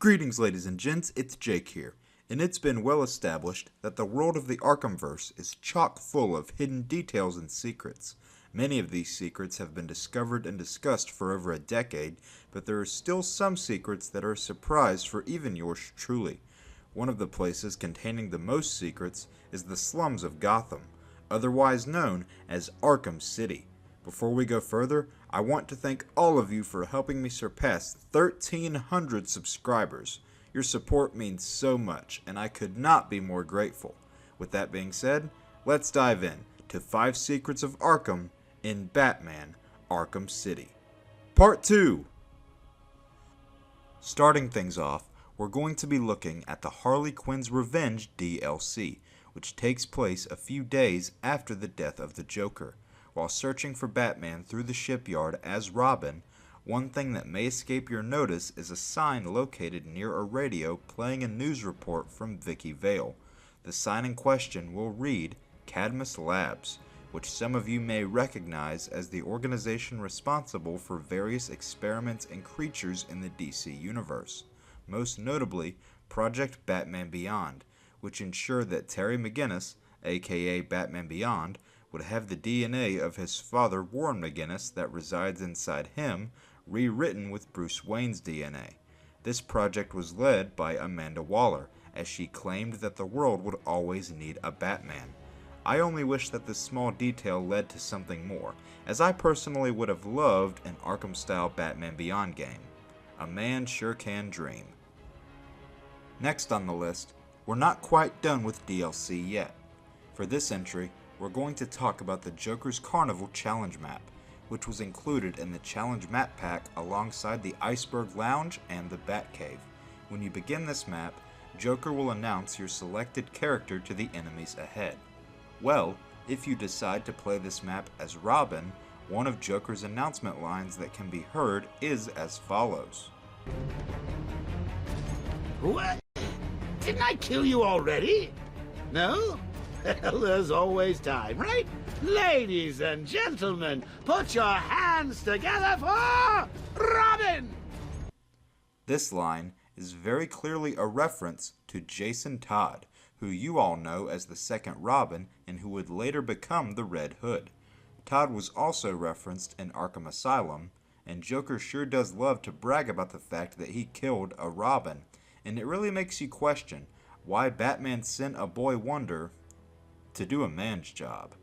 Greetings, ladies and gents, it's Jake here, and it's been well established that the world of the Arkhamverse is chock full of hidden details and secrets. Many of these secrets have been discovered and discussed for over a decade, but there are still some secrets that are a surprise for even yours truly. One of the places containing the most secrets is the slums of Gotham, otherwise known as Arkham City. Before we go further, I want to thank all of you for helping me surpass 1,300 subscribers. Your support means so much, and I could not be more grateful. With that being said, let's dive in to 5 Secrets of Arkham in Batman Arkham City. Part 2! Starting things off, we're going to be looking at the Harley Quinn's Revenge DLC, which takes place a few days after the death of the Joker. While searching for Batman through the shipyard as Robin, one thing that may escape your notice is a sign located near a radio playing a news report from Vicky Vale. The sign in question will read Cadmus Labs, which some of you may recognize as the organization responsible for various experiments and creatures in the DC universe, most notably Project Batman Beyond, which ensured that Terry McGinnis, aka Batman Beyond, would have the DNA of his father Warren McGinnis that resides inside him rewritten with Bruce Wayne's DNA. This project was led by Amanda Waller, as she claimed that the world would always need a Batman. I only wish that this small detail led to something more, as I personally would have loved an Arkham-style Batman Beyond game. A man sure can dream. Next on the list, we're not quite done with DLC yet. For this entry, we're going to talk about the Joker's Carnival challenge map, which was included in the challenge map pack alongside the Iceberg Lounge and the Batcave. When you begin this map, Joker will announce your selected character to the enemies ahead. Well, if you decide to play this map as Robin, one of Joker's announcement lines that can be heard is as follows. What? Didn't I kill you already? No? Well, there's always time, right? Ladies and gentlemen, put your hands together for Robin! This line is very clearly a reference to Jason Todd, who you all know as the second Robin and who would later become the Red Hood. Todd was also referenced in Arkham Asylum, and Joker sure does love to brag about the fact that he killed a Robin, and it really makes you question why Batman sent a boy wonder to do a man's job.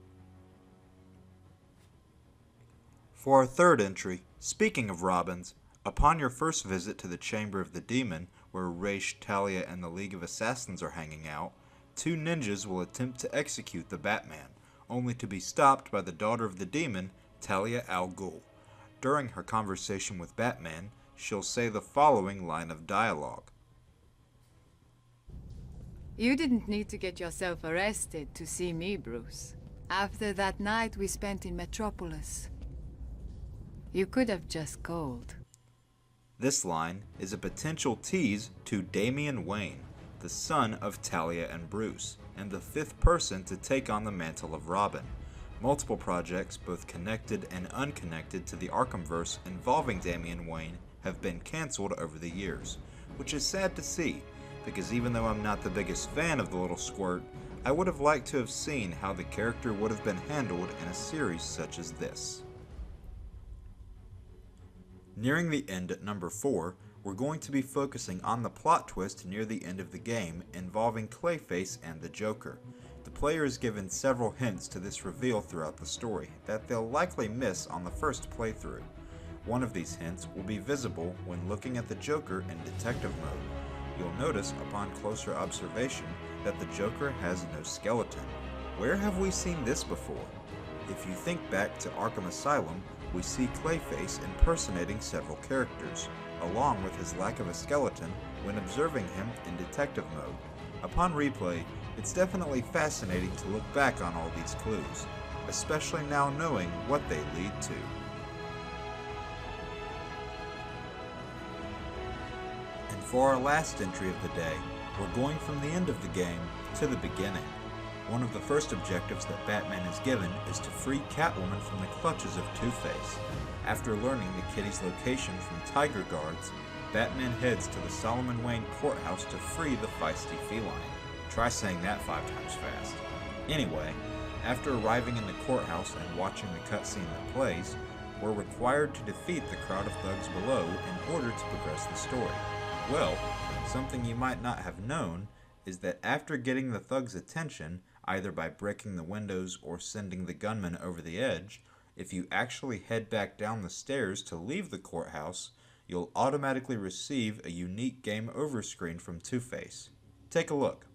For our third entry, speaking of Robins, upon your first visit to the Chamber of the Demon, where Raish, Talia, and the League of Assassins are hanging out, 2 ninjas will attempt to execute the Batman, only to be stopped by the daughter of the demon, Talia al Ghul. During her conversation with Batman, she'll say the following line of dialogue. You didn't need to get yourself arrested to see me, Bruce. After that night we spent in Metropolis, you could have just called. This line is a potential tease to Damian Wayne, the son of Talia and Bruce, and the 5th person to take on the mantle of Robin. Multiple projects, both connected and unconnected to the Arkhamverse involving Damian Wayne, have been cancelled over the years, which is sad to see, because even though I'm not the biggest fan of the little squirt, I would have liked to have seen how the character would have been handled in a series such as this. Nearing the end at number 4, we're going to be focusing on the plot twist near the end of the game involving Clayface and the Joker. The player is given several hints to this reveal throughout the story that they'll likely miss on the first playthrough. One of these hints will be visible when looking at the Joker in detective mode. You'll notice upon closer observation that the Joker has no skeleton. Where have we seen this before? If you think back to Arkham Asylum, we see Clayface impersonating several characters, along with his lack of a skeleton when observing him in detective mode. Upon replay, it's definitely fascinating to look back on all these clues, especially now knowing what they lead to. For our last entry of the day, we're going from the end of the game to the beginning. One of the first objectives that Batman is given is to free Catwoman from the clutches of Two-Face. After learning the kitty's location from Tiger Guards, Batman heads to the Solomon Wayne courthouse to free the feisty feline. Try saying that 5 times fast. Anyway, after arriving in the courthouse and watching the cutscene that plays, we're required to defeat the crowd of thugs below in order to progress the story. Well, something you might not have known is that after getting the thugs' attention, either by breaking the windows or sending the gunman over the edge, if you actually head back down the stairs to leave the courthouse, you'll automatically receive a unique game over screen from Two-Face. Take a look.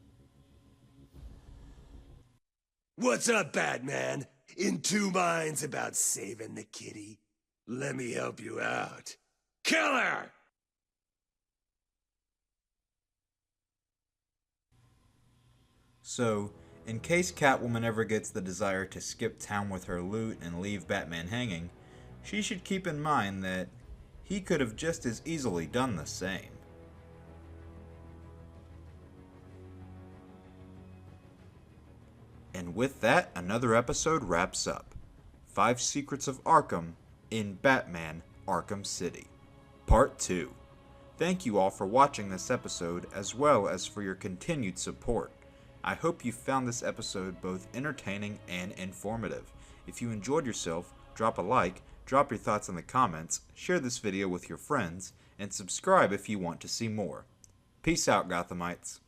What's up, Batman? In 2 minds about saving the kitty? Let me help you out. Killer! So, in case Catwoman ever gets the desire to skip town with her loot and leave Batman hanging, she should keep in mind that he could have just as easily done the same. And with that, another episode wraps up. 5 Secrets of Arkham in Batman Arkham City. Part 2. Thank you all for watching this episode as well as for your continued support. I hope you found this episode both entertaining and informative. If you enjoyed yourself, drop a like, drop your thoughts in the comments, share this video with your friends, and subscribe if you want to see more. Peace out, Gothamites.